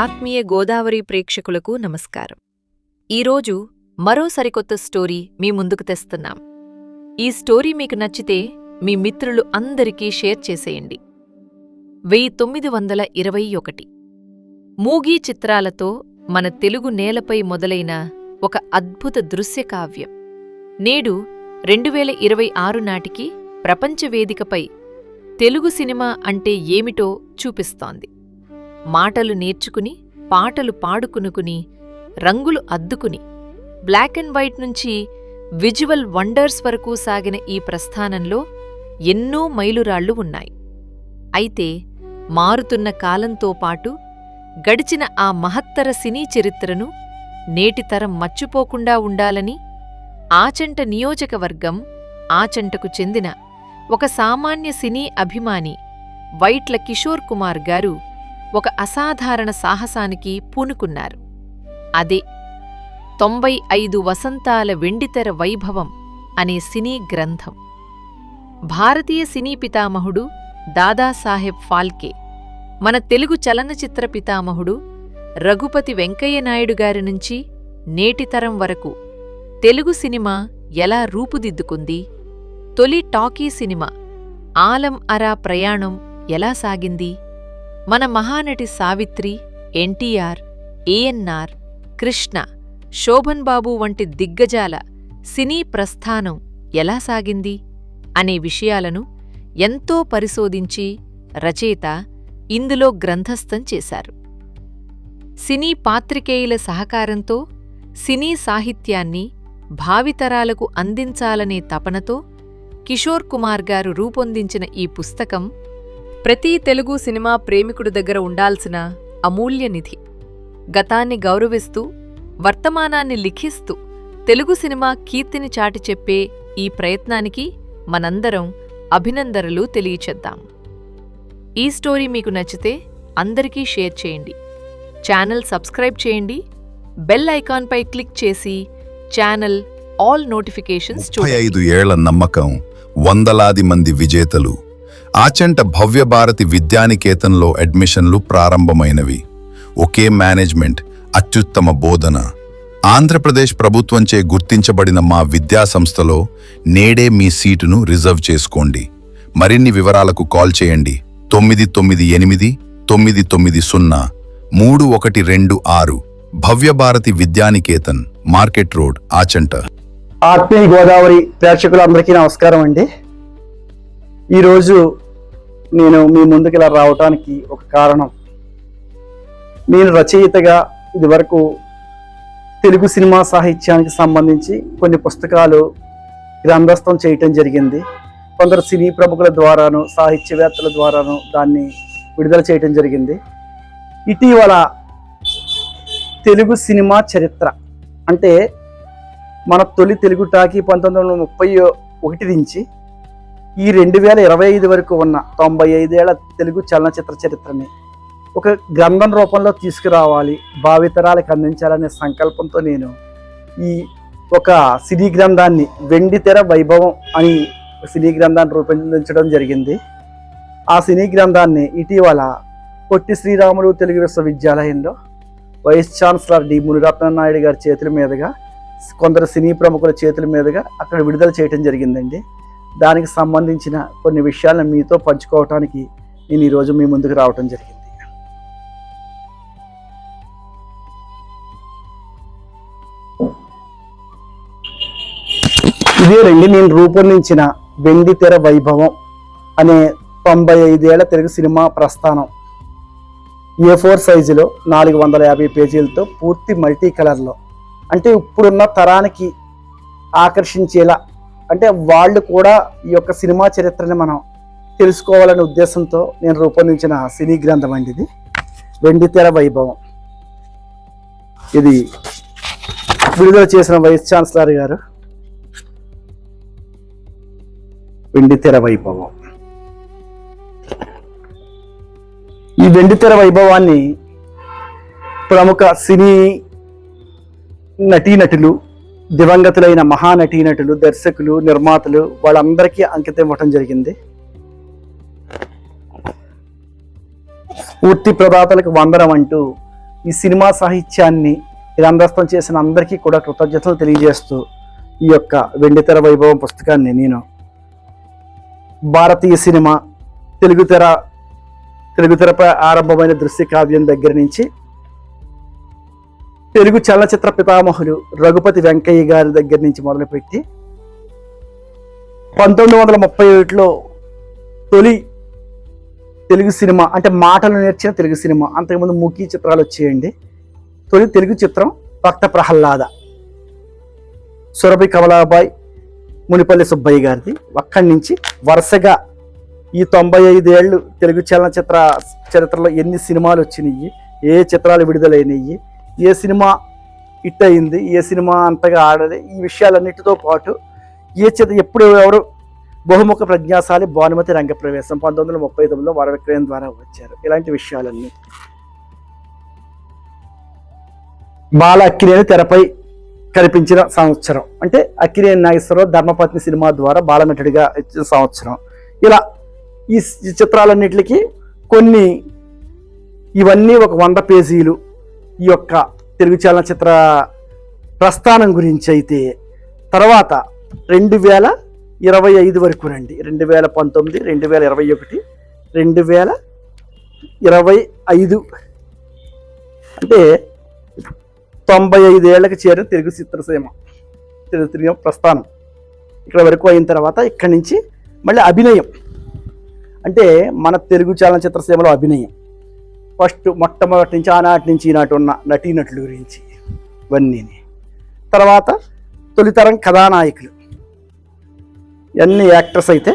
ఆత్మీయ గోదావరి ప్రేక్షకులకు నమస్కారం. ఈరోజు మరో సరికొత్త స్టోరీ మీ ముందుకు తెస్తున్నాం. ఈ స్టోరీ మీకు నచ్చితే మీ మిత్రులు అందరికీ షేర్ చేసేయండి. 1921 మూగీ చిత్రాలతో మన తెలుగు నేలపై మొదలైన ఒక అద్భుత దృశ్యకావ్యం నేడు 2026 నాటికి ప్రపంచ వేదికపై తెలుగు సినిమా అంటే ఏమిటో చూపిస్తోంది. మాటలు నేర్చుకుని, పాటలు పాడుకునుకుని, రంగులు అద్దుకుని, బ్లాక్ అండ్ వైట్ నుంచి విజువల్ వండర్స్ వరకు సాగిన ఈ ప్రస్థానంలో ఎన్నో మైలురాళ్లు ఉన్నాయి. అయితే మారుతున్న కాలంతో పాటు గడిచిన ఆ మహత్తర సినీ చరిత్రను నేటితరం మర్చిపోకుండా ఉండాలని ఆచంట నియోజకవర్గం ఆచంటకు చెందిన ఒక సామాన్య సినీ అభిమాని వైట్ల కిషోర్ కుమార్ గారు ఒక అసాధారణ సాహసానికి పూనుకున్నారు. అదే 95 వసంతాల వెండితెర వైభవం అనే సినీ గ్రంథం. భారతీయ సినీ పితామహుడు దాదాసాహెబ్ ఫాల్కే, మన తెలుగు చలనచిత్ర పితామహుడు రఘుపతి వెంకయ్య నాయుడు గారి నుంచి నేటితరం వరకు తెలుగు సినిమా ఎలా రూపుదిద్దుకుంది, తొలి టాకీ సినిమా ఆలం అరా ప్రయాణం ఎలా సాగింది, మన మహానటి సావిత్రి, ఎన్టీఆర్, ఏఎన్నార్, కృష్ణ, శోభన్ బాబు వంటి దిగ్గజాల సినీ ప్రస్థానం ఎలా సాగింది అనే విషయాలను ఎంతో పరిశోధించి రచయిత ఇందులో గ్రంథస్థం చేశారు. సినీ పాత్రికేయుల సహకారంతో సినీ సాహిత్యాన్ని భావితరాలకు అందించాలనే తపనతో కిషోర్ కుమార్ గారు రూపొందించిన ఈ పుస్తకం ప్రతి తెలుగు సినిమా ప్రేమికుడి దగ్గర ఉండాల్సిన అమూల్య నిధి. గతాన్ని గౌరవిస్తూ, వర్తమానాన్ని లిఖిస్తూ తెలుగు సినిమా కీర్తిని చాటి చెప్పే ఈ ప్రయత్నానికి మనందరం అభినందనలు తెలియచేద్దాం. ఈ స్టోరీ మీకు నచ్చితే అందరికీ షేర్ చేయండి, ఛానల్ సబ్స్క్రైబ్ చేయండి, బెల్ ఐకాన్పై క్లిక్ చేసి ఛానల్ ఆల్ నోటిఫికేషన్స్ చూడండి. 35 ఏళ్ల నమ్మకం, వందలాది మంది విజేతలు. ఆచంట భవ్యభారతి విద్యానికేతన్లో అడ్మిషన్లు ప్రారంభమైనవి. ఒకే మేనేజ్మెంట్, అత్యుత్తమ బోధన. ఆంధ్రప్రదేశ్ ప్రభుత్వంచే గుర్తించబడిన మా విద్యాసంస్థలో నేడే మీ సీటును రిజర్వ్ చేసుకోండి. మరిన్ని వివరాలకు కాల్ చేయండి 9989903126. Bhavyabharati Vidyanikethan, market road, Achanta. ఆత్మీయ గోదావరి ప్రేక్షకులందరికీ నమస్కారం అండి. ఈరోజు నేను మీ ముందుకు ఇలా రావటానికి ఒక కారణం, నేను రచయితగా ఇదివరకు తెలుగు సినిమా సాహిత్యానికి సంబంధించి కొన్ని పుస్తకాలు గ్రంథస్థం చేయటం జరిగింది. కొందరు సినీ ప్రముఖుల ద్వారాను, సాహిత్యవేత్తల ద్వారాను దాన్ని విడుదల చేయటం జరిగింది. ఇటీవల తెలుగు సినిమా చరిత్ర అంటే మన తొలి తెలుగు టాకీ 1931 నుంచి ఈ 2025 వరకు ఉన్న 95 ఏళ్ల తెలుగు చలనచిత్ర చరిత్రని ఒక గ్రంథం రూపంలో తీసుకురావాలి, భావితరాలకు అందించాలనే సంకల్పంతో నేను ఈ ఒక సినీ గ్రంథాన్ని, వెండితెర వైభవం అని సినీ గ్రంథాన్ని రూపొందించడం జరిగింది. ఆ సినీ గ్రంథాన్ని ఇటీవల పొట్టి శ్రీరాములు తెలుగు విశ్వవిద్యాలయంలో vice chancellor D Muniratna Naidu గారి చేతుల మీదుగా, కొందరు సినీ ప్రముఖుల చేతుల మీదుగా అక్కడ విడుదల చేయడం జరిగిందండి. దానికి సంబంధించిన కొన్ని విషయాలను మీతో పంచుకోవటానికి నేను ఈరోజు మీ ముందుకు రావటం జరిగింది. ఇదే రండి నేను రూపొందించిన వెండితెర వైభవం అనే 95 ఏళ్ల తెలుగు సినిమా ప్రస్థానం. A4 సైజులో 450 పేజీలతో పూర్తి మల్టీ కలర్లో, అంటే ఇప్పుడున్న తరానికి ఆకర్షించేలా, అంటే వాళ్ళు కూడా ఈ యొక్క సినిమా చరిత్రని మనం తెలుసుకోవాలనే ఉద్దేశంతో నేను రూపొందించిన సినీ గ్రంథం అండి ఇది, వెండితెర వైభవం. ఇది విడుదల చేసిన వైస్ ఛాన్సలర్ గారు. వెండితెర వైభవం. ఈ వెండితెర వైభవాన్ని ప్రముఖ సినీ నటీనటులు, దివంగతులైన మహానటీనటులు, దర్శకులు, నిర్మాతలు వాళ్ళందరికీ అంకితం ఇవ్వటం జరిగింది. స్ఫూర్తి ప్రదాతలకు వందనం అంటూ ఈ సినిమా సాహిత్యాన్ని గ్రంథస్థం చేసిన అందరికీ కూడా కృతజ్ఞతలు తెలియజేస్తూ ఈ యొక్క వెండితెర వైభవం పుస్తకాన్ని నేను భారతీయ సినిమా తెలుగుతెరపై ఆరంభమైన దృశ్య కావ్యం దగ్గర నుంచి తెలుగు చలనచిత్ర పితామహులు రఘుపతి వెంకయ్య గారి దగ్గర నుంచి మొదలుపెట్టి 1931లో తొలి తెలుగు సినిమా అంటే మాటలు నేర్చిన తెలుగు సినిమా, అంతకుముందు మూకీ చిత్రాలు వచ్చేయండి. తొలి తెలుగు చిత్రం భక్త ప్రహ్లాద, సురభి కమలాబాయ్, మునిపల్లి సుబ్బయ్య గారిది. అక్కడి నుంచి వరుసగా ఈ 95 ఏళ్ళు తెలుగు చలనచిత్ర చరిత్రలో ఎన్ని సినిమాలు వచ్చినాయి, ఏ చిత్రాలు విడుదలైనవి, ఏ సినిమా హిట్ అయింది, ఏ సినిమా అంతగా ఆడది, ఈ విషయాలన్నిటితో పాటు ఎప్పుడు ఎవరు బహుముఖ ప్రజ్ఞాశాలి భానుమతి రంగప్రవేశం 1939లో వర విక్రయం ద్వారా వచ్చారు. ఇలాంటి విషయాలన్నీ బాల అక్కినేని తెరపై కనిపించిన సంవత్సరం అంటే అక్కినేని నాగేశ్వరరావు ధర్మపత్ని సినిమా ద్వారా బాలనటుడిగా ఇచ్చిన సంవత్సరం. ఇలా ఈ చిత్రాలన్నిటికీ కొన్ని ఇవన్నీ ఒక 100 పేజీలు ఈ యొక్క తెలుగు చలనచిత్ర ప్రస్థానం గురించి అయితే, తర్వాత 2025 వరకు రండి. 2019, 2021, 2025 అంటే 95 ఏళ్లకు చేరిన తెలుగు చిత్రసీమ ప్రస్థానం ఇక్కడ వరకు అయిన తర్వాత ఇక్కడి నుంచి మళ్ళీ అభినయం అంటే మన తెలుగు చలనచిత్ర సీమలో అభినయం మొట్టమొదటి నుంచి ఆనాటి నుంచి ఈనాటి ఉన్న నటీనటుల గురించి ఇవన్నీ. తర్వాత తొలితరం కథానాయకులు, ఇవన్నీ యాక్టర్స్ అయితే,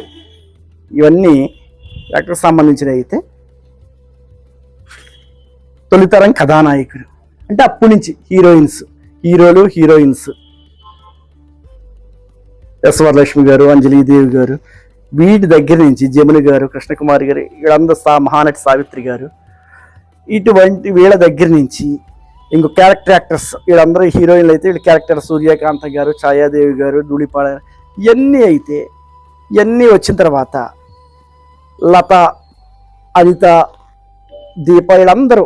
ఇవన్నీ యాక్టర్స్ సంబంధించినవి అయితే. తొలితరం కథానాయకులు అంటే అప్పటి నుంచి హీరోలు హీరోయిన్స్ ఎస్ వరలక్ష్మి గారు, అంజలీదేవి గారు, వీటి దగ్గర నుంచి జమున గారు, కృష్ణకుమారి గారు, వీళ్ళందరూ మహానటి సావిత్రి గారు, ఇటువంటి వీళ్ళ దగ్గర నుంచి ఇంకో క్యారెక్టర్ యాక్టర్స్ వీళ్ళందరూ హీరోయిన్లు అయితే వీళ్ళ క్యారెక్టర్ సూర్యకాంత గారు, ఛాయాదేవి గారు, ధూళిపాడ, ఇవన్నీ వచ్చిన తర్వాత లత, అనిత, దీప వీళ్ళందరూ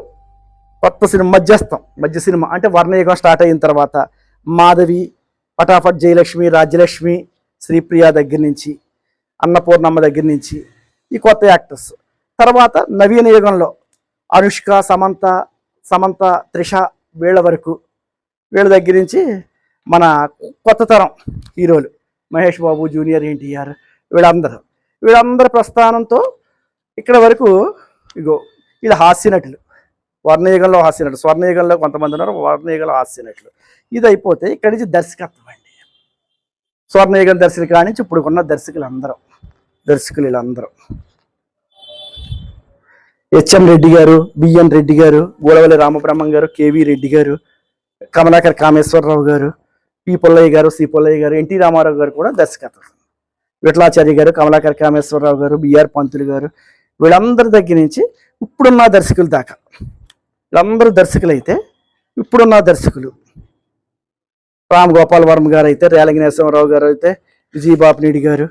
కొత్త సినిమా మధ్య సినిమా అంటే వర్ణయుగం స్టార్ట్ అయిన తర్వాత మాధవి, పటాఫట్ జయలక్ష్మి, రాజ్యలక్ష్మి, శ్రీప్రియ దగ్గర నుంచి, అన్నపూర్ణమ్మ దగ్గర నుంచి ఈ కొత్త యాక్టర్స్. తర్వాత నవీన యుగంలో అనుష్క, సమంత, త్రిష వీళ్ళ వరకు, వీళ్ళ దగ్గర నుంచి మన కొత్త తరం హీరోలు మహేష్ బాబు, జూనియర్ ఎన్టీఆర్, వీళ్ళందరి ప్రస్థానంతో ఇక్కడ వరకు ఇగో వీళ్ళ హాస్యనటులు. వర్ణయుగంలో హాస్యనటులు, స్వర్ణయుగంలో కొంతమంది ఉన్నారు, వర్ణయుగంలో హాస్యనటులు. ఇది అయిపోతే ఇక్కడి నుంచి దర్శకత్వం అండి. స్వర్ణయుగం దర్శకులు కాడి నుంచి ఇప్పుడు ఉన్న దర్శకులు వీళ్ళందరూ హెచ్ఎం రెడ్డి గారు, బిఎన్ రెడ్డి గారు, గోడవల్లి రామబ్రహ్మం గారు, కేవీ రెడ్డి గారు, కమలాకర్ కామేశ్వరరావు గారు, పి పుల్లయ్య గారు, సి పుల్లయ్య గారు, ఎన్టీ రామారావు గారు కూడా దర్శకత్వం. విఠలాచార్య గారు, కమలాకర్ కామేశ్వరరావు గారు, బిఆర్ పంతులు గారు, వీళ్ళందరి దగ్గర నుంచి ఇప్పుడున్న దర్శకుల దాకా వీళ్ళందరూ దర్శకులు అయితే, ఇప్పుడున్న దర్శకులు రామ్ గోపాల్ వర్మ గారు అయితే, రేలంగి నరసింహారావు గారు అయితే, విజయబాపినేడి గారు,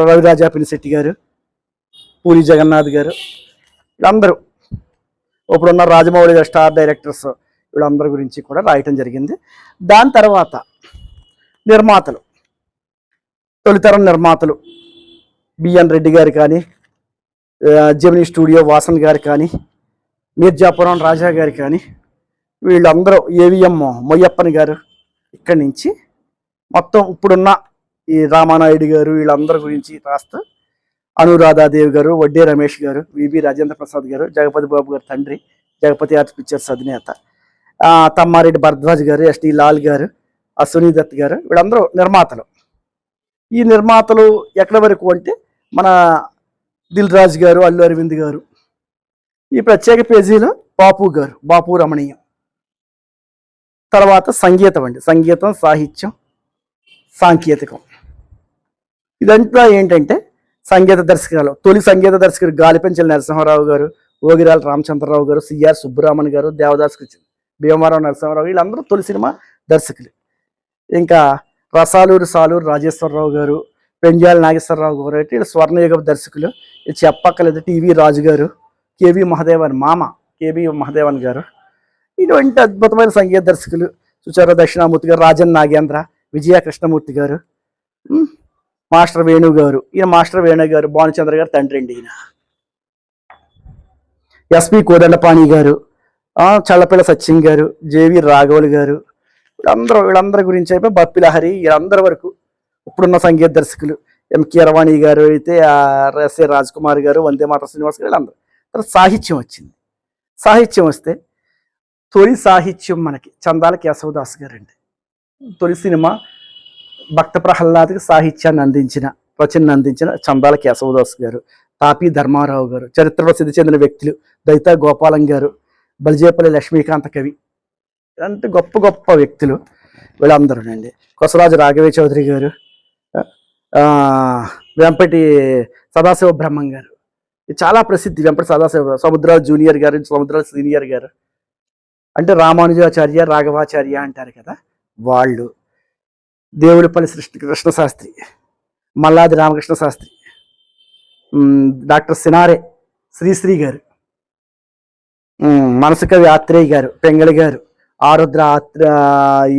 రవిరాజా పినిశెట్టి గారు, పూరి జగన్నాథ్ గారు, వీళ్ళందరూ ఇప్పుడున్న రాజమౌళి గారు స్టార్ డైరెక్టర్స్ వీళ్ళందరి గురించి కూడా రాయటం జరిగింది. దాని తర్వాత నిర్మాతలు, తొలితరం నిర్మాతలు బిఎన్ రెడ్డి గారు కానీ, జెమినీ స్టూడియో వాసన్ గారు కానీ, మీర్జాపురం రాజా గారు కానీ, వీళ్ళందరూ ఏవిఎం మొయ్యప్పని గారు, ఇక్కడి నుంచి మొత్తం ఇప్పుడున్న ఈ రామానాయుడు గారు వీళ్ళందరి గురించి రాస్తూ అనురాధాదేవి గారు, వడ్డే రమేష్ గారు, విబి రాజేంద్ర ప్రసాద్ గారు, జగపతి బాబు గారు తండ్రి, జగపతి ఆర్ట్స్ పిక్చర్స్ అధినేత, తమ్మారెడ్డి భరద్వాజ్ గారు, ఎస్టి లాల్ గారు, అశ్విని దత్ గారు, వీళ్ళందరూ నిర్మాతలు. ఈ నిర్మాతలు ఎక్కడి వరకు అంటే మన దిల్ రాజు గారు, అల్లు అరవింద్ గారు. ఈ ప్రత్యేక పేజీలో బాపు రమణీయం. తర్వాత సంగీతం అండి, సంగీతం, సాహిత్యం, సాంకేతికం. ఇదంతా ఏంటంటే సంగీత దర్శకులు. తొలి సంగీత దర్శకులు గాలిపెంచల నరసింహారావు గారు, ఓగిరాల రామచంద్రరావు గారు, సిఆర్ సుబ్బరామన్ గారు, దేవదాస్ భీమవరం నరసింహారావు, వీళ్ళందరూ తొలి సినిమా దర్శకులు. ఇంకా రసాలూరు సాలూరు రాజేశ్వరరావు గారు, పెంజాల నాగేశ్వరరావు గారు అయితే వీళ్ళు స్వర్ణయుగ దర్శకులు. ఇది చెప్పక్కర్లేదు. టీవీ రాజు గారు, కేవీ మహాదేవన్ మామ కేబి మహదేవన్ గారు. ఇటువంటి అద్భుతమైన సంగీత దర్శకులు సుచార దక్షిణామూర్తి గారు, రాజన్ నాగేంద్ర, విజయ కృష్ణమూర్తి గారు, మాస్టర్ వేణు గారు. ఈయన మాస్టర్ వేణు గారు భానుచంద్ర గారు తండ్రి అండి. ఈయన ఎస్పి కోదండపాణి గారు, చల్లపిల్ల సత్యం గారు, జేవి రాఘవులు గారు, వీళ్ళందరి గురించి అయిపోయి బప్పిలహరి, వీళ్ళందరి వరకు ఇప్పుడున్న సంగీత దర్శకులు ఎంకే రవాణి గారు అయితే ఎస్ఏ రాజ్ కుమార్ గారు, వందే మాత శ్రీనివాస్ గారు, వీళ్ళందరూ. తర్వాత సాహిత్యం వచ్చింది. సాహిత్యం వస్తే తొలి సాహిత్యం మనకి చందాల కేశవదాస్ గారు అండి. తొలి సినిమా భక్త ప్రహ్లాద్కి సాహిత్యాన్ని అందించిన, రచనను అందించిన చందాల కేశవదాస్ గారు. తాపి ధర్మారావు గారు, చరిత్ర ప్రసిద్ధి చెందిన వ్యక్తులు దైతా గోపాలం గారు, బలిజేపల్లి లక్ష్మీకాంత కవి, అంటే గొప్ప గొప్ప వ్యక్తులు వీళ్ళందరూనండి. కొసరాజు రాఘవే చౌదరి గారు, వెంపటి సదాశివ బ్రహ్మం గారు, చాలా ప్రసిద్ధి. వెంపటి సదాశివ, సముద్రాలు జూనియర్ గారు, సముద్రాలు సీనియర్ గారు, అంటే రామానుజాచార్య రాఘవాచార్య అంటారు కదా వాళ్ళు. దేవుడిపల్లి కృష్ణ శాస్త్రి, మల్లాది రామకృష్ణ శాస్త్రి, డాక్టర్ సినారే శ్రీశ్రీ గారు, మనసు కవి ఆత్రేయ గారు, పెంగళి గారు, ఆరుద్ర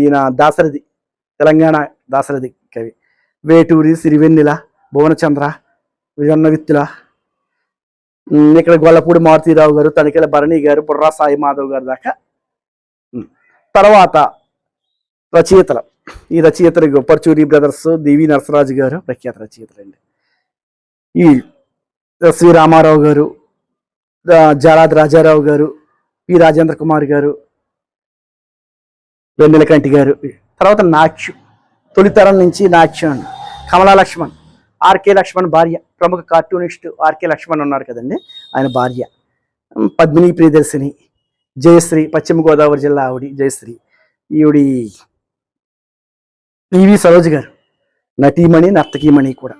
ఈయన దాశరథి, తెలంగాణ దాశరథి కవి, వేటూరి, సిరివెన్నెల, భువనచంద్ర, విజన్నవిత్తుల, ఇక్కడ గొల్లపూడి మారుతీరావు గారు, తనికెల భరణి గారు, బుర్రా సాయి మాధవ్ గారు దాకా. తర్వాత రచయితలు, ఈ రచయితలు పర్చూరి బ్రదర్స్, డివి నరసరాజు గారు ప్రఖ్యాత రచయితలండి. ఈ శ్రీ రామారావు గారు, జాలాది రాజారావు గారు, పి రాజేంద్ర కుమార్ గారు, వెన్నెలకంటి గారు. తర్వాత నాట్యం, తొలితరం నుంచి నాట్యం. కమలా లక్ష్మణ్, ఆర్కే లక్ష్మణ్ భార్య, ప్రముఖ కార్టూనిస్ట్ ఆర్కే లక్ష్మణ్ ఉన్నారు కదండి, ఆయన భార్య. పద్మిని ప్రియదర్శిని, జయశ్రీ, పశ్చిమ గోదావరి జిల్లా ఆవిడి జయశ్రీ. ఈవిడి పివి సరోజ్ గారు, నటీమణి, నర్తకీమణి కూడా.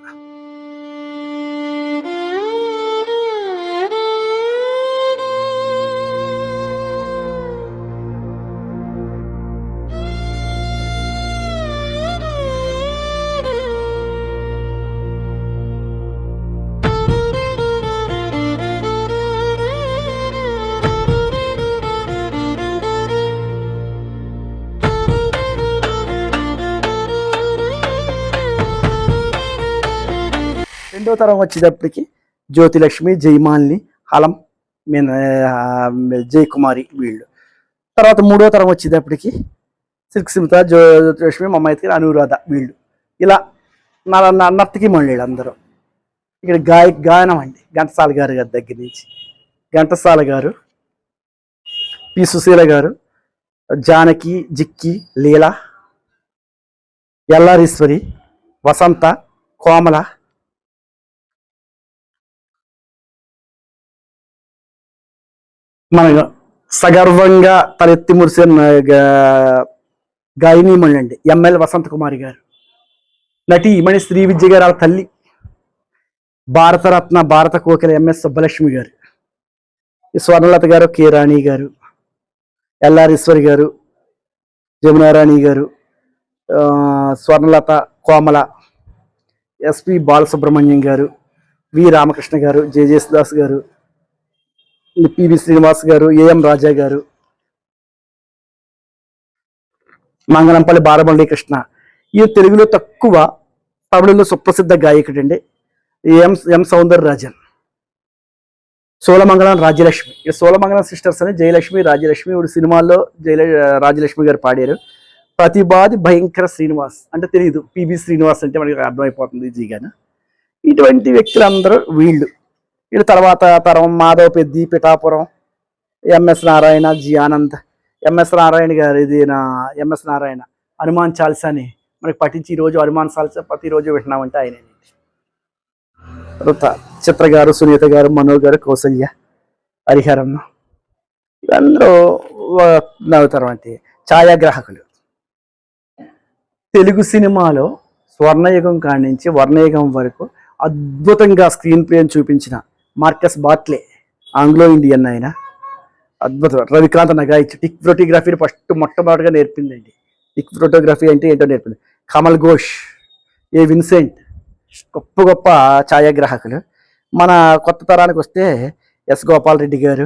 రెండో తరం వచ్చేటప్పటికి జ్యోతిలక్ష్మి, జయమాలిని, హలం, జయకుమారి వీళ్ళు. తర్వాత మూడో తరం వచ్చేటప్పటికి సిల్క్స్మిత, జ్యోతిలక్ష్మి, మమ్మాయితకి, అనురాధ వీళ్ళు. ఇలా నర్తకి మళ్ళీ అందరూ. ఇక్కడ గాయనం అండి, ఘంటసాల గారి దగ్గర నుంచి ఘంటసాల గారు, పి సుశీల గారు, జానకి, జిక్కి, లీల, ఎల్లారీశ్వరి, వసంత, కోమల, మన సగర్వంగా తలెత్తి మురిసే గాయనీమణి అండి ఎంఎల్ వసంత కుమారి గారు. నటి మణి శ్రీ విద్య గారు వాళ్ళ తల్లి, భారతరత్న భారత కోకిల ఎంఎస్ సుబ్బలక్ష్మి గారు. స్వర్ణలత గారు, కె రాణి గారు, ఎల్లారీశ్వరి గారు, జమునారాణి గారు, స్వర్ణలత, కోమల, ఎస్పి బాలసుబ్రహ్మణ్యం గారు, వి రామకృష్ణ గారు, జేజేసుదాస్ గారు, పివి శ్రీనివాస్ గారు, ఏఎం రాజా గారు, మంగళంపల్లి బాలమురళీ కృష్ణ. ఈ తెలుగులో తక్కువ, తమిళంలో సుప్రసిద్ధ గాయకుడు అండి ఎం సౌందరరాజన్. సోలమంగళం రాజ్యలక్ష్మి, ఈ సోలమంగళం సిస్టర్స్ అని జయలక్ష్మి, రాజ్యలక్ష్మి. ఇప్పుడు సినిమాల్లో రాజ్యలక్ష్మి గారు పాడారు. ప్రతిభాది భయంకర శ్రీనివాస్ అంటే తెలియదు, పిబి శ్రీనివాస్ అంటే మనకి అర్థమైపోతుంది ఈజీగాను. ఇటువంటి వ్యక్తులందరూ వీళ్ళు. వీళ్ళ తర్వాత తరం Madhava Peddi, Pithapuram, MS Narayana, G Anand. MS Narayana గారు, ఇది ఎంఎస్ నారాయణ హనుమాన్ చాలీసాని మనకి పఠించి ఈరోజు హనుమాన్ చాలీసా ప్రతిరోజు వింటున్నామంటే ఆయన. తర్వాత చిత్ర గారు, సునీత గారు, మనో గారు, కౌసల్య, హరిహరన్, ఇవందరూ నవ్వుతారు. అంటే ఛాయాగ్రాహకులు. తెలుగు సినిమాలో స్వర్ణయుగం కాడి నుంచి వర్ణయుగం వరకు అద్భుతంగా స్క్రీన్ ప్లేని చూపించిన మార్కస్ బాట్లే, ఆంగ్లో ఇండియన్ ఆయన, అద్భుతం. రవికాంత్ నగాయిచ్ టిక్ ఫోటోగ్రఫీని మొట్టమొదటిగా నేర్పిందండి. టిక్ ఫోటోగ్రఫీ అంటే ఏంటో నేర్పింది. కమల్ ఘోష్, ఏ విన్సెంట్, గొప్ప గొప్ప ఛాయాగ్రాహకులు. మన కొత్త తరానికి వస్తే ఎస్ గోపాల్ రెడ్డి గారు,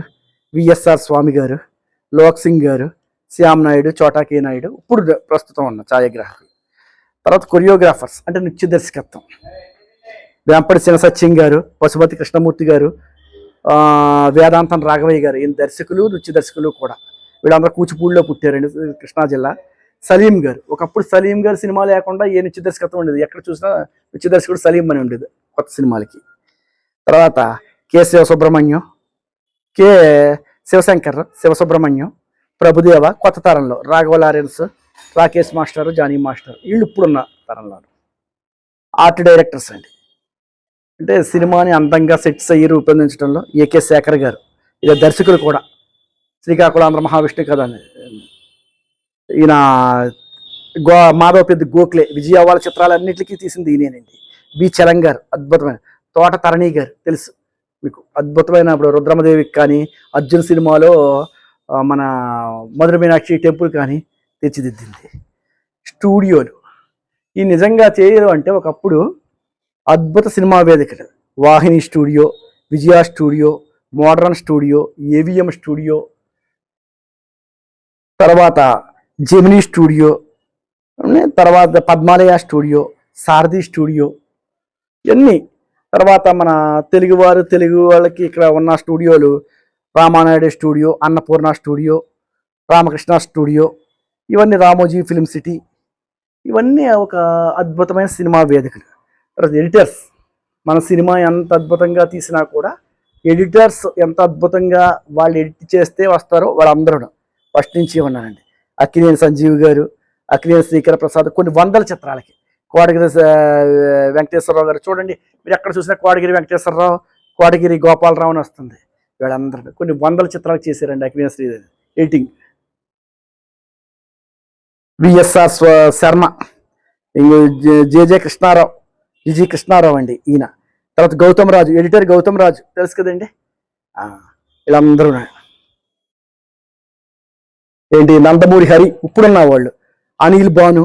విఎస్ఆర్ స్వామి గారు, లోక్ సింగ్ గారు, శ్యామ్ నాయుడు, చోటాకే నాయుడు ఇప్పుడు ప్రస్తుతం ఉన్న ఛాయాగ్రాహకులు. తర్వాత కొరియోగ్రాఫర్స్ అంటే నృత్య దర్శకత్వం వేంపటి సత్యం గారు, పశుపతి కృష్ణమూర్తి గారు, వేదాంతం రాఘవయ్య గారు, ఈయన దర్శకులు నృత్య దర్శకులు కూడా. వీళ్ళందరూ కూచిపూడిలో పుట్టారండి, కృష్ణా జిల్లా. సలీం గారు, ఒకప్పుడు సలీం గారు సినిమా లేకుండా ఏ నృత్య దర్శకత్వం ఉండేది, ఎక్కడ చూసినా నృత్య దర్శకుడు సలీం అని ఉండేది కొత్త సినిమాలకి. తర్వాత కె శివసుబ్రహ్మణ్యం, కె శివశంకర్, శివసుబ్రహ్మణ్యం, ప్రభుదేవ కొత్త తరంలో, Raghava Lawrence, Rakesh master, Johnny master, వీళ్ళు ఇప్పుడున్న తరంలో ఆర్ట్ డైరెక్టర్స్ అండి. అంటే సినిమాని అందంగా సెట్స్ అయ్యి రూపొందించడంలో ఏకే శేఖర్ గారు, ఇక దర్శకులు కూడా. శ్రీకాకుళం ఆంధ్ర మహావిష్ణు కథ ఈయన మాధవ పెద్ద గోఖలే, విజయవాడ చిత్రాలన్నింటికి తీసింది ఈయనేనండి. బి చలం గారు అద్భుతమైన, తోట తరణి గారు తెలుసు మీకు, అద్భుతమైన ఇప్పుడు రుద్రమదేవికి కానీ, అర్జున్ సినిమాలో మన మధుర మీనాక్షి టెంపుల్ కానీ తీర్చిదిద్దింది. స్టూడియోలు ఈ నిజంగా చేయడం అంటే ఒకప్పుడు అద్భుత సినిమా వేదికలు, Vahini studio, Vijaya studio, modern studio, AVM studio, తర్వాత జెమినీ స్టూడియో, తర్వాత పద్మాలయ స్టూడియో, సారథి స్టూడియో, ఇవన్నీ. తర్వాత మన తెలుగు వాళ్ళకి ఇక్కడ ఉన్న స్టూడియోలు Ramanaidu studio, Annapurna studio, Ramakrishna studio, ఇవన్నీ రామోజీ ఫిల్మ్ సిటీ, ఇవన్నీ ఒక అద్భుతమైన సినిమా వేదికలు. తర్వాత ఎడిటర్స్, మన సినిమా ఎంత అద్భుతంగా తీసినా కూడా ఎడిటర్స్ ఎంత అద్భుతంగా వాళ్ళు ఎడిట్ చేస్తే వస్తారో వాళ్ళందరూ ఫస్ట్ నుంచి ఉన్నారండి. అక్కినేని సంజీవ్ గారు, అక్కినేని శ్రీకర ప్రసాద్, కొన్ని వందల చిత్రాలకి. కోటగిరి వెంకటేశ్వరరావు గారు చూడండి, మీరు ఎక్కడ చూసినా కోటగిరి వెంకటేశ్వరరావు, కోటగిరి గోపాలరావు అని వస్తుంది. వీళ్ళందరూ కొన్ని వందల చిత్రాలు చేశారండి అక్కినేని శ్రీదేవి ఎడిటింగ్. విఎస్ఆర్ శర్మ, జేజే కృష్ణారావు, విజి కృష్ణారావు అండి ఈయన. తర్వాత గౌతమ్ రాజు, ఎడిటర్ గౌతమ్ రాజు తెలుసు కదండి. వీళ్ళందరూ ఏంటి, నందమూరి హరి ఇప్పుడున్న వాళ్ళు, అనిల్ భాను,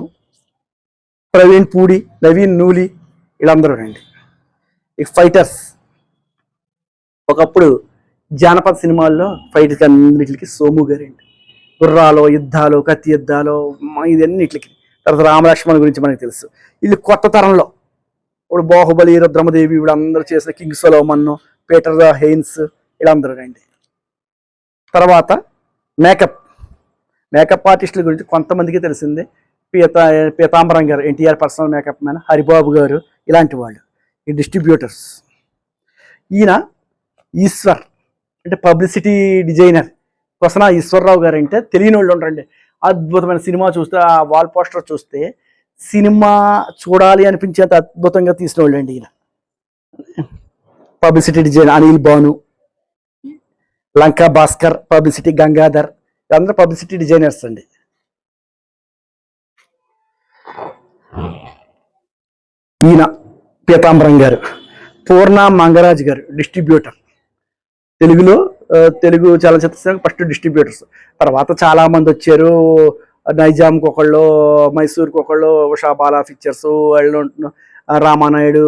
ప్రవీణ్ పూడి, నవీన్ నూలి, వీళ్ళందరూ రండి. ఈ ఫైటర్స్, ఒకప్పుడు జానపద సినిమాల్లో ఫైట్ అన్నిటికి సోము గారండి. గుర్రాలు యుద్ధాలు, కత్తి యుద్ధాలు, ఇదన్నిటికి. తర్వాత రామలక్ష్మణ్ గురించి మనకు తెలుసు. వీళ్ళు కొత్త తరంలో ఇప్పుడు బాహుబలి, రుద్రమదేవి, వీళ్ళందరూ చేసిన కింగ్ సొలోమన్, పీటర్ హెయిన్స్, వీళ్ళందరూ రండి. తర్వాత మేకప్ ఆర్టిస్టుల గురించి కొంతమందికి తెలిసిందే. పీతాంబరం గారు, NTR personal makeup man, Haribabu గారు, ఇలాంటి వాళ్ళు ఈ డిస్ట్రిబ్యూటర్స్. ఈయన ఈశ్వర్ అంటే పబ్లిసిటీ డిజైనర్. కొసనా ఈశ్వర్రావు గారు అంటే తెలియని వాళ్ళు ఉండరండి. అద్భుతమైన సినిమా చూస్తే, ఆ వాల్ పోస్టర్ చూస్తే సినిమా చూడాలి అనిపించేంత అద్భుతంగా తీసిన వాళ్ళు అండి ఈయన. Publicity designer Anil Bhanu, Lanka Bhaskar, publicity Gangadhar, అందరూ పబ్లిసిటీ డిజైనర్స్ అండి. ఈయన పీతాంబరం గారు, పూర్ణ మంగరాజ్ గారు డిస్ట్రిబ్యూటర్. తెలుగు చలనచిత్ర ఫస్ట్ డిస్ట్రిబ్యూటర్స్. తర్వాత చాలా మంది వచ్చారు, నైజాంకి ఒకళ్ళు, మైసూర్కి ఒకళ్ళు, ఉషా బాలా పిక్చర్స్, వాళ్ళు రామానాయుడు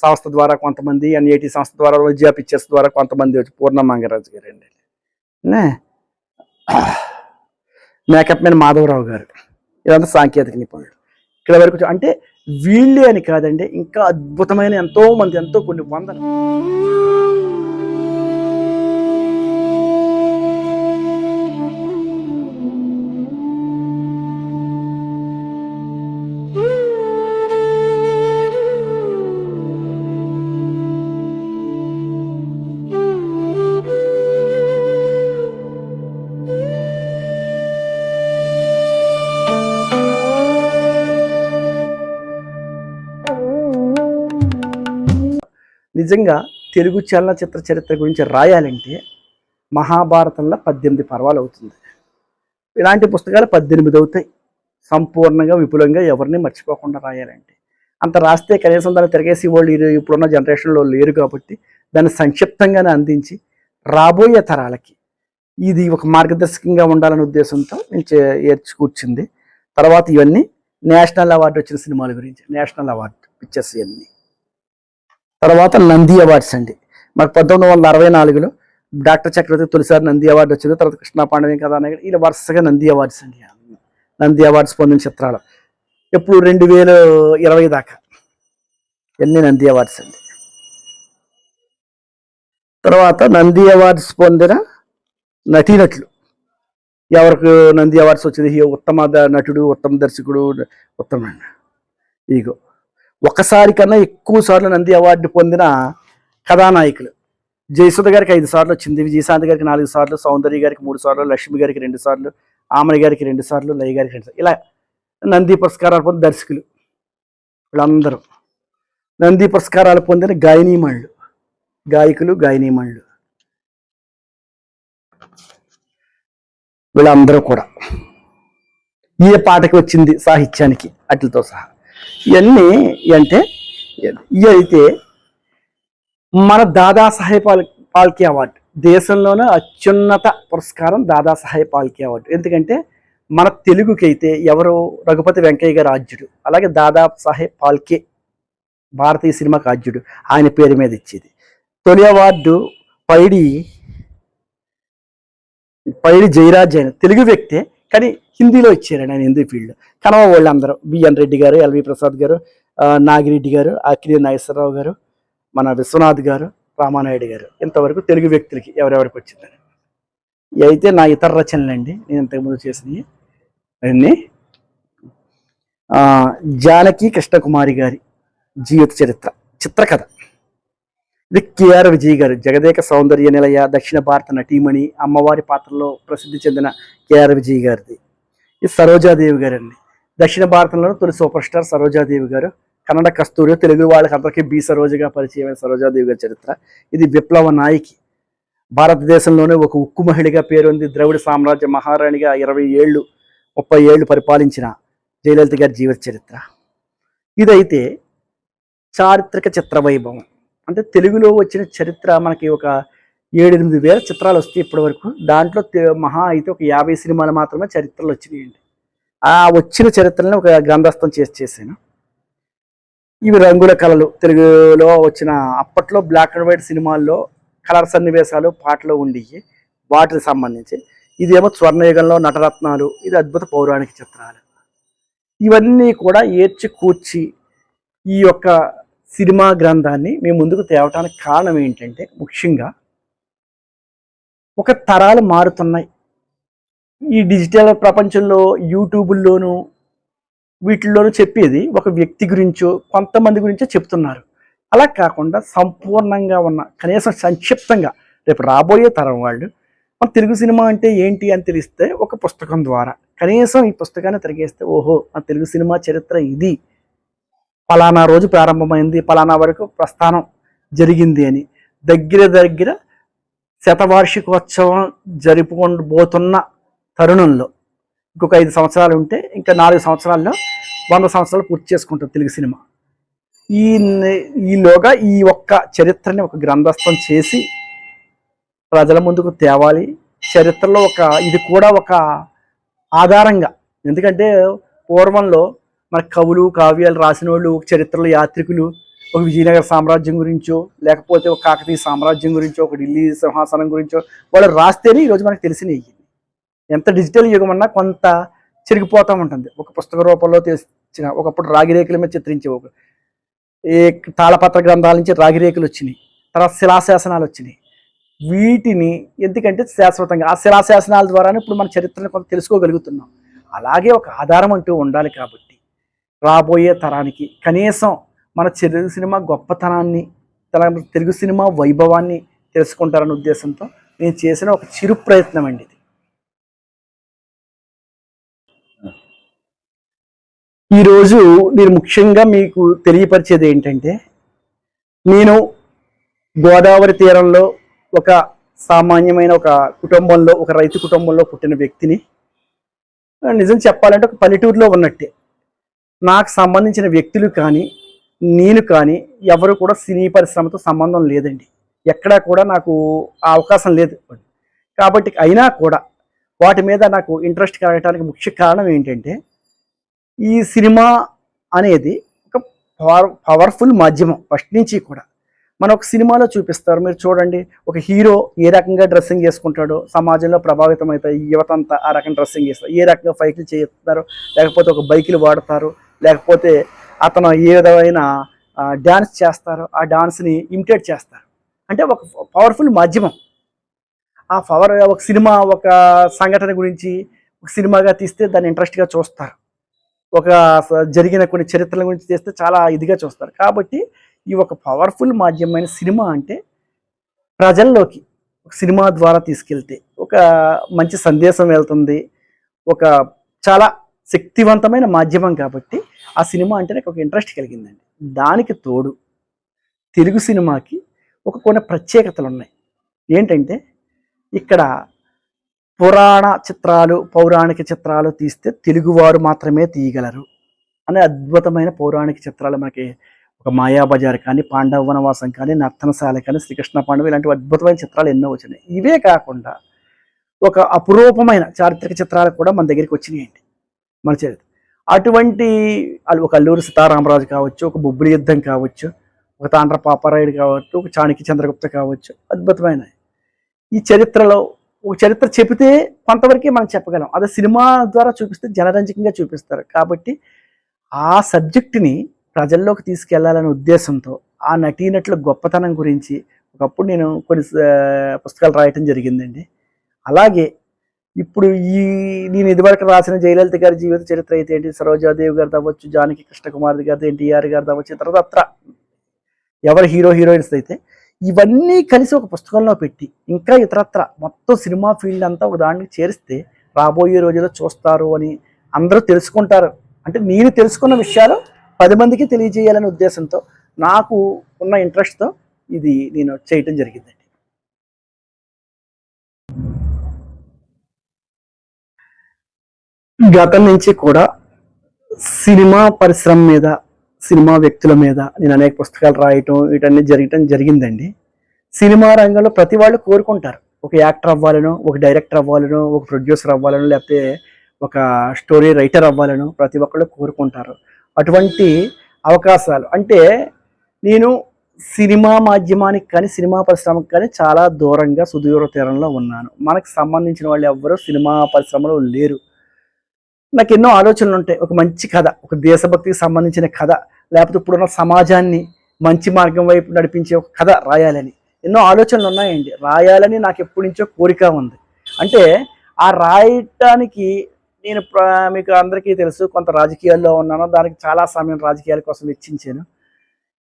సంస్థ ద్వారా కొంతమంది, ఎన్ఐటి సంస్థ ద్వారా, విజయ పిక్చర్స్ ద్వారా కొంతమంది వచ్చి, పూర్ణ మంగరాజు గారు అండి. మేకప్ మ్యాన్ మాధవరావు గారు, ఇదంతా సాంకేతిక నిపుణులు. ఇక్కడ వరకు అంటే వీళ్ళే అని కాదండి, ఇంకా అద్భుతమైన ఎంతో మంది, ఎంతో కొన్ని వందలు. నిజంగా తెలుగు చలనచిత్ర చరిత్ర గురించి రాయాలంటే మహాభారతంలో 18 పర్వాలు అవుతుంది. ఇలాంటి పుస్తకాలు 18 అవుతాయి సంపూర్ణంగా, విపులంగా, ఎవరిని మర్చిపోకుండా రాయాలంటే. అంత రాస్తే కనీసం దాన్ని తిరగేసి వాళ్ళు ఇప్పుడున్న జనరేషన్లో లేరు కాబట్టి దాన్ని సంక్షిప్తంగానే అందించి రాబోయే తరాలకి ఇది ఒక మార్గదర్శకంగా ఉండాలనే ఉద్దేశంతో నేను కూర్చుంది. తర్వాత ఇవన్నీ నేషనల్ అవార్డు వచ్చిన సినిమాల గురించి, నేషనల్ అవార్డు పిక్చర్స్ ఇవన్నీ. తర్వాత నంది అవార్డ్స్ అండి. మాకు 1964లో డాక్టర్ చక్రవర్తి తొలిసారి నంది అవార్డు వచ్చింది. తర్వాత కృష్ణ పాండవి కథానాయకుడు, ఇలా వరుసగా నంది అవార్డ్స్ అండి. నంది అవార్డ్స్ పొందిన చిత్రాలు ఎప్పుడు 2020 దాకా ఎన్ని నంది అవార్డ్స్ అండి. తర్వాత నంది అవార్డ్స్ పొందిన నటీనటులు ఎవరికి నంది అవార్డ్స్ వచ్చింది? ఉత్తమ నటుడు, ఉత్తమ దర్శకుడు, ఉత్తమ ఇగో ఒకసారి కన్నా ఎక్కువ సార్లు నంది అవార్డు పొందిన కథానాయకులు: జయసుధ గారికి 5 సార్లు వచ్చింది, విజయశాంతి గారికి 4 సార్లు, సౌందర్య గారికి 3 సార్లు, లక్ష్మి గారికి 2 సార్లు, ఆమని గారికి 2 సార్లు, లయ గారికి 2 సార్లు. ఇలా నంది పురస్కారాలు పొందిన దర్శకులు వీళ్ళందరూ. నంది పురస్కారాలు పొందిన గాయనీమణులు, గాయకులు, గాయనీమణులు వీళ్ళందరూ కూడా ఏ పాటకి వచ్చింది సాహిత్యానికి అట్లతో సహా ఇవన్నీ అంటే ఇవి అయితే మన దాదాసాహెబ్ ఫాల్కే అవార్డు, దేశంలోనే అత్యున్నత పురస్కారం దాదాసాహెబ్ ఫాల్కే అవార్డు. ఎందుకంటే మన తెలుగుకి అయితే ఎవరు? రఘుపతి వెంకయ్య గారు ఆద్యుడు, అలాగే దాదాసాహెబ్ ఫాల్కే భారతీయ సినిమాకి ఆద్యుడు, ఆయన పేరు మీద ఇచ్చేది. తొలి అవార్డు పైడి జయరాజ్, ఆయన తెలుగు వ్యక్తే కానీ హిందీలో ఇచ్చారండి ఆయన హిందీ ఫీల్డ్. కనవ వాళ్ళందరూ బిఎన్ రెడ్డి గారు, ఎల్వి ప్రసాద్ గారు, నాగిరెడ్డి గారు, అక్కినేని నాగేశ్వరరావు గారు, మన విశ్వనాథ్ గారు, రామానాయుడు గారు, ఇంతవరకు తెలుగు వ్యక్తులకి ఎవరెవరికి వచ్చిందని. ఇవి అయితే నా ఇతర రచనలండి, నేను ఇంతకుముందు చేసినవి అవన్నీ. జానకి కృష్ణకుమారి గారి జీవిత చరిత్ర చిత్రకథ. ఇది కేఆర్ విజయ్ గారు, జగదేక సౌందర్య నిలయ, దక్షిణ భారత నటీమణి, అమ్మవారి పాత్రలో ప్రసిద్ధి చెందిన కేఆర్ విజయ్ గారిది. ఇది సరోజాదేవి గారు అండి, దక్షిణ భారతంలో తొలి సూపర్ స్టార్ సరోజాదేవి గారు. కన్నడ కస్తూరి, తెలుగు వాళ్ళకి అందరికీ బి సరోజగా పరిచయమైన సరోజాదేవి గారి చరిత్ర. ఇది విప్లవ నాయకి, భారతదేశంలోనే ఒక ఉక్కు మహిళగా పేరుంది. ద్రవిడ సామ్రాజ్య మహారాణిగా 30 ఏళ్ళు పరిపాలించిన జయలలిత గారి జీవిత చరిత్ర. ఇదైతే చారిత్రక చిత్ర వైభవం. అంటే తెలుగులో వచ్చిన చరిత్ర మనకి ఒక 7-8 వేల చిత్రాలు వస్తాయి ఇప్పటి వరకు. దాంట్లో మహా అయితే ఒక 50 సినిమాలు మాత్రమే చరిత్రలు వచ్చినాయండి. ఆ వచ్చిన చరిత్రలను ఒక గ్రంథస్థం చేశాను. ఇవి రంగుల కళలు, తెలుగులో వచ్చిన అప్పట్లో బ్లాక్ అండ్ వైట్ సినిమాల్లో కలర్ సన్నివేశాలు, పాటలు ఉండేవి వాటికి సంబంధించి. ఇదేమో స్వర్ణయుగంలో నటరత్నాలు, ఇది అద్భుత పౌరాణిక చిత్రాలు. ఇవన్నీ కూడా ఏర్చి కూర్చి ఈ యొక్క సినిమా గ్రంథాన్ని మీ ముందుకు తేవటానికి కారణం ఏంటంటే, ముఖ్యంగా ఒక తరాలు మారుతున్నాయి. ఈ డిజిటల్ ప్రపంచంలో యూట్యూబుల్లోనూ వీటిల్లోనూ చెప్పేది ఒక వ్యక్తి గురించో కొంతమంది గురించో చెప్తున్నారు. అలా కాకుండా సంపూర్ణంగా ఉన్న, కనీసం సంక్షిప్తంగా రేపు రాబోయే తరం వాళ్ళు మన తెలుగు సినిమా అంటే ఏంటి అని తెలిస్తే ఒక పుస్తకం ద్వారా కనీసం ఈ పుస్తకాన్ని తిరిగేస్తే, ఓహో మన తెలుగు సినిమా చరిత్ర ఇది, పలానా రోజు ప్రారంభమైంది, పలానా వరకు ప్రస్థానం జరిగింది అని దగ్గర శతవార్షికోత్సవం జరుపుకోబోతున్న తరుణంలో ఇంకొక 5 సంవత్సరాలు ఉంటే ఇంకా 4 సంవత్సరాల్లో 100 సంవత్సరాలు పూర్తి చేసుకుంటాం తెలుగు సినిమా. ఈలోగా ఈ ఒక్క చరిత్రని ఒక గ్రంథస్థం చేసి ప్రజల ముందుకు తేవాలి. చరిత్రలో ఇది కూడా ఒక ఆధారంగా, ఎందుకంటే పూర్వంలో మన కవులు కావ్యాలు రాసిన వాళ్ళు, ఒక చరిత్రలో యాత్రికులు ఒక విజయనగర సామ్రాజ్యం గురించో, లేకపోతే ఒక కాకతీయ సామ్రాజ్యం గురించో, ఒక ఢిల్లీ సింహాసనం గురించో వాళ్ళు రాస్తేనే ఈరోజు మనకు తెలిసినవి. ఎంత డిజిటల్ యుగం అన్నా కొంత చెరిగిపోతూ ఉంటుంది. ఒక పుస్తక రూపంలో తెచ్చిన, ఒకప్పుడు రాగిరేకుల మీద చిత్రించే ఏ తాళపత్ర గ్రంథాల నుంచి రాగిరేకులు వచ్చినాయి, తర్వాత శిలాశాసనాలు వచ్చినాయి. వీటిని ఎందుకంటే శాశ్వతంగా ఆ శిలాశాసనాల ద్వారానే ఇప్పుడు మన చరిత్రను కొంత తెలుసుకోగలుగుతున్నాం. అలాగే ఒక ఆధారం అంటూ ఉండాలి. కాబట్టి రాబోయే తరానికి కనీసం మన తెలుగు సినిమా గొప్పతనాన్ని, తెలుగు సినిమా వైభవాన్ని తెలుసుకుంటారనే ఉద్దేశంతో నేను చేసిన ఒక చిరు ప్రయత్నం అండి ఇది. ఈరోజు నేను ముఖ్యంగా మీకు తెలియపరిచేది ఏంటంటే, నేను గోదావరి తీరంలో ఒక సామాన్యమైన ఒక కుటుంబంలో, ఒక రైతు కుటుంబంలో పుట్టిన వ్యక్తిని. నిజం చెప్పాలంటే ఒక పల్లెటూరులో ఉన్నట్టే. నాకు సంబంధించిన వ్యక్తులు కానీ, నేను కానీ ఎవరు కూడా సినీ పరిశ్రమతో సంబంధం లేదండి. ఎక్కడా కూడా నాకు ఆ అవకాశం లేదు. కాబట్టి అయినా కూడా వాటి మీద నాకు ఇంట్రెస్ట్ కలగటానికి ముఖ్య కారణం ఏంటంటే, ఈ సినిమా అనేది ఒక పవర్ఫుల్ మాధ్యమం ఫస్ట్ నుంచి కూడా. మన ఒక సినిమాలో చూపిస్తారు, మీరు చూడండి, ఒక హీరో ఏ రకంగా డ్రెస్సింగ్ చేసుకుంటాడో సమాజంలో ప్రభావితం అవుతాయి, యువత అంతా ఆ రకం డ్రెస్సింగ్ చేస్తారు, ఏ రకంగా ఫైట్లు చేస్తారు, లేకపోతే ఒక బైకులు వాడతారు, లేకపోతే అతను ఏ విధమైన డ్యాన్స్ చేస్తారో ఆ డాన్స్ని ఇమిటేట్ చేస్తారు. అంటే ఒక పవర్ఫుల్ మాధ్యమం. ఆ పవర్ ఒక సినిమా ఒక సంఘటన గురించి ఒక సినిమాగా తీస్తే దాన్ని ఇంట్రెస్ట్గా చూస్తారు, ఒక జరిగిన కొన్ని చరిత్రల గురించి తీస్తే చాలా ఇదిగా చూస్తారు. కాబట్టి ఈ ఒక పవర్ఫుల్ మాధ్యమమైన సినిమా అంటే ప్రజల్లోకి ఒక సినిమా ద్వారా తీసుకెళ్తే ఒక మంచి సందేశం వెళ్తుంది, ఒక చాలా శక్తివంతమైన మాధ్యమం. కాబట్టి ఆ సినిమా అంటే నాకు ఒక ఇంట్రెస్ట్ కలిగిందండి. దానికి తోడు తెలుగు సినిమాకి కొన్ని ప్రత్యేకతలు ఉన్నాయి. ఏంటంటే ఇక్కడ పురాణ చిత్రాలు, పౌరాణిక చిత్రాలు తీస్తే తెలుగువారు మాత్రమే తీయగలరు అనే అద్భుతమైన పౌరాణిక చిత్రాలు మనకి ఒక మాయాబజార్ కానీ, పాండవ వనవాసం కానీ, నర్తనశాల కానీ, శ్రీకృష్ణ పాండవ ఇలాంటి అద్భుతమైన చిత్రాలు ఎన్నో వచ్చినాయి. ఇవే కాకుండా ఒక అపురూపమైన చారిత్రక చిత్రాలు కూడా మన దగ్గరికి వచ్చినాయండి మన చరిత్ర. అటువంటి ఒక అల్లూరి సీతారామరాజు కావచ్చు, ఒక బొబ్బిలి యుద్ధం కావచ్చు, ఒక తాండ్ర పాపారాయుడు కావచ్చు, ఒక చాణక్య చంద్రగుప్త కావచ్చు, అద్భుతమైన ఈ చరిత్రలో ఒక చరిత్ర చెబితే కొంతవరకే మనం చెప్పగలం, అదే సినిమా ద్వారా చూపిస్తే జనరంజకంగా చూపిస్తారు. కాబట్టి ఆ సబ్జెక్టుని ప్రజల్లోకి తీసుకెళ్లాలనే ఉద్దేశంతో ఆ నటీనటుల గొప్పతనం గురించి ఒకప్పుడు నేను కొన్ని పుస్తకాలు రాయటం జరిగిందండి. అలాగే ఇప్పుడు నేను ఇదివరకు రాసిన జయలలిత గారి జీవిత చరిత్ర అయితే ఏంటి, సరోజాదేవి గారిది అవ్వచ్చు, జానకి కృష్ణకుమార్ గారిది, ఎన్టీఆర్ గారిది అవ్వచ్చు, తర్వాత ఎవరు హీరో హీరోయిన్స్ అయితే ఇవన్నీ కలిసి ఒక పుస్తకంలో పెట్టి ఇంకా ఇతరత్ర మొత్తం సినిమా ఫీల్డ్ అంతా ఒక దానికి చేరిస్తే రాబోయే రోజుల్లో చూస్తారు అని అందరూ తెలుసుకుంటారు. అంటే నేను తెలుసుకున్న విషయాలు 10 మందికి తెలియజేయాలనే ఉద్దేశంతో నాకు ఉన్న ఇంట్రెస్ట్తో ఇది నేను చేయటం జరిగిందండి. గతం నుంచి కూడా సినిమా పరిశ్రమ మీద, సినిమా వ్యక్తుల మీద నేను అనేక పుస్తకాలు రాయటం వీటన్నీ జరిగిందండి. సినిమా రంగంలో ప్రతి వాళ్ళు కోరుకుంటారు ఒక యాక్టర్ అవ్వాలను, ఒక డైరెక్టర్ అవ్వాలను, ఒక ప్రొడ్యూసర్ అవ్వాలను, లేకపోతే ఒక స్టోరీ రైటర్ అవ్వాలను ప్రతి ఒక్కళ్ళు కోరుకుంటారు. అటువంటి అవకాశాలు అంటే నేను సినిమా మాధ్యమానికి కానీ, సినిమా పరిశ్రమకి కానీ చాలా దూరంగా సుదూర తీరంలో ఉన్నాను. మనకు సంబంధించిన వాళ్ళు ఎవ్వరూ సినిమా పరిశ్రమలో లేరు. నాకు ఎన్నో ఆలోచనలు ఉంటాయి. ఒక మంచి కథ, ఒక దేశభక్తికి సంబంధించిన కథ, లేకపోతే ఇప్పుడున్న సమాజాన్ని మంచి మార్గం వైపు నడిపించే ఒక కథ రాయాలని ఎన్నో ఆలోచనలు ఉన్నాయండి. రాయాలని నాకు ఎప్పటి నుంచో కోరిక ఉంది. అంటే ఆ రాయటానికి నేను మీకు అందరికీ తెలుసు కొంత రాజకీయాల్లో ఉన్నాను, దానికి చాలా సమయం రాజకీయాల కోసం వెచ్చించాను.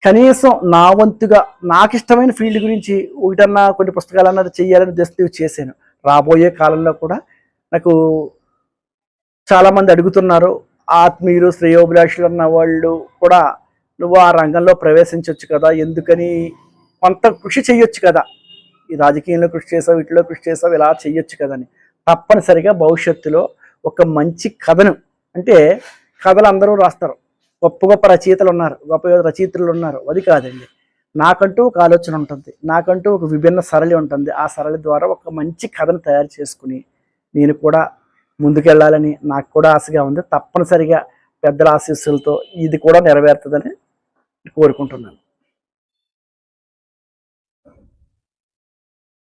కనీసం నా వంతుగా నాకు ఇష్టమైన ఫీల్డ్ గురించి ఒకటన్నా కొన్ని పుస్తకాలు అన్నది చేయాలని ఉద్దేశంతో చేశాను. రాబోయే కాలంలో కూడా నాకు చాలామంది అడుగుతున్నారు, ఆత్మీయులు, శ్రేయోభిలాషులు అన్న వాళ్ళు కూడా నువ్వు ఆ రంగంలో ప్రవేశించవచ్చు కదా, ఎందుకని కొంత కృషి చేయొచ్చు కదా, ఈ రాజకీయంలో కృషి చేసావు, వీటిలో కృషి చేసావు, ఇలా చెయ్యొచ్చు కదా అని. తప్పనిసరిగా భవిష్యత్తులో ఒక మంచి కథను, అంటే కథలు అందరూ రాస్తారు, గొప్ప గొప్ప రచయితలు ఉన్నారు, గొప్ప రచయితలు ఉన్నారు, అది కాదండి. నాకంటూ ఒక ఆలోచన ఉంటుంది, నాకంటూ ఒక విభిన్న సరళి ఉంటుంది. ఆ సరళి ద్వారా ఒక మంచి కథను తయారు చేసుకుని నేను కూడా ముందుకెళ్ళాలని నాకు కూడా ఆశగా ఉంది. తప్పనిసరిగా పెద్దల ఆశీస్సులతో ఇది కూడా నెరవేరుతుందని కోరుకుంటున్నాను.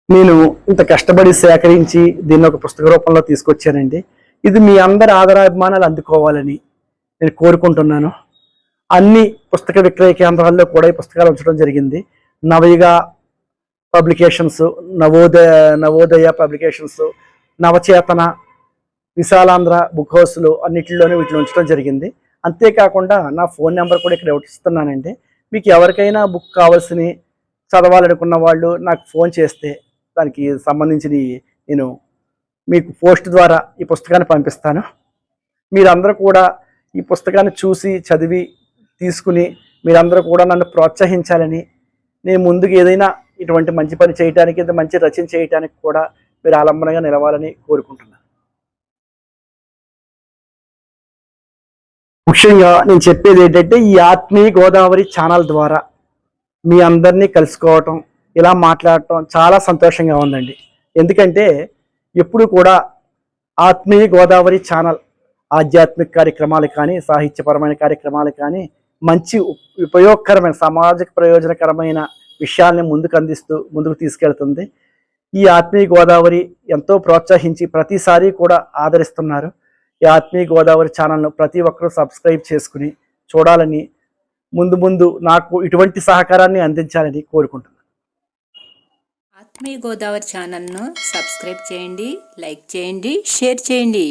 నేను ఇంత కష్టపడి సేకరించి దీన్ని ఒక పుస్తక రూపంలో తీసుకొచ్చానండి. ఇది మీ అందరి ఆదరాభిమానాలు అందుకోవాలని నేను కోరుకుంటున్నాను. అన్ని పుస్తక విక్రయ కేంద్రాల్లో కూడా ఈ పుస్తకాలు ఉంచడం జరిగింది. నవయుగ పబ్లికేషన్స్, నవోదయ పబ్లికేషన్స్, నవచేతన, విశాలాంధ్ర బుక్ హౌస్లు అన్నింటిలోనే వీటిని ఉంచడం జరిగింది. అంతేకాకుండా నా ఫోన్ నెంబర్ కూడా ఇక్కడ ఇస్తున్నానండి. మీకు ఎవరికైనా బుక్ కావాల్సిన చదవాలనుకున్న వాళ్ళు నాకు ఫోన్ చేస్తే దానికి సంబంధించి నేను మీకు పోస్ట్ ద్వారా ఈ పుస్తకాన్ని పంపిస్తాను. మీరందరూ కూడా ఈ పుస్తకాన్ని చూసి చదివి తీసుకుని మీరందరూ కూడా నన్ను ప్రోత్సహించాలని, నేను ముందుకు ఏదైనా ఇటువంటి మంచి పని చేయడానికి, ఇంత మంచి రచన చేయడానికి కూడా మీరు ఆలంబనగా నిలవాలని కోరుకుంటున్నాను. ముఖ్యంగా నేను చెప్పేది ఏంటంటే ఈ ఆత్మీయ గోదావరి ఛానల్ ద్వారా మీ అందరినీ కలుసుకోవటం, ఇలా మాట్లాడటం చాలా సంతోషంగా ఉందండి. ఎందుకంటే ఎప్పుడు కూడా ఆత్మీయ గోదావరి ఛానల్ ఆధ్యాత్మిక కార్యక్రమాలు కానీ, సాహిత్యపరమైన కార్యక్రమాలు కానీ, మంచి ఉపయోగకరమైన సమాజ ప్రయోజనకరమైన విషయాల్ని ముందుకు అందిస్తూ ముందుకు తీసుకెళ్తుంది. ఈ ఆత్మీయ గోదావరి ఎంతో ప్రోత్సహించి ప్రతిసారి కూడా ఆదరిస్తున్నారు. ఈ ఆత్మీయ గోదావరి ఛానల్ను ప్రతి ఒక్కరూ సబ్స్క్రైబ్ చేసుకుని చూడాలని, ముందు నాకు ఇటువంటి సహకారాన్ని అందించాలని కోరుకుంటున్నాను. ఆత్మీయ గోదావరి ఛానల్ను సబ్స్క్రైబ్ చేయండి, లైక్ చేయండి, షేర్ చేయండి.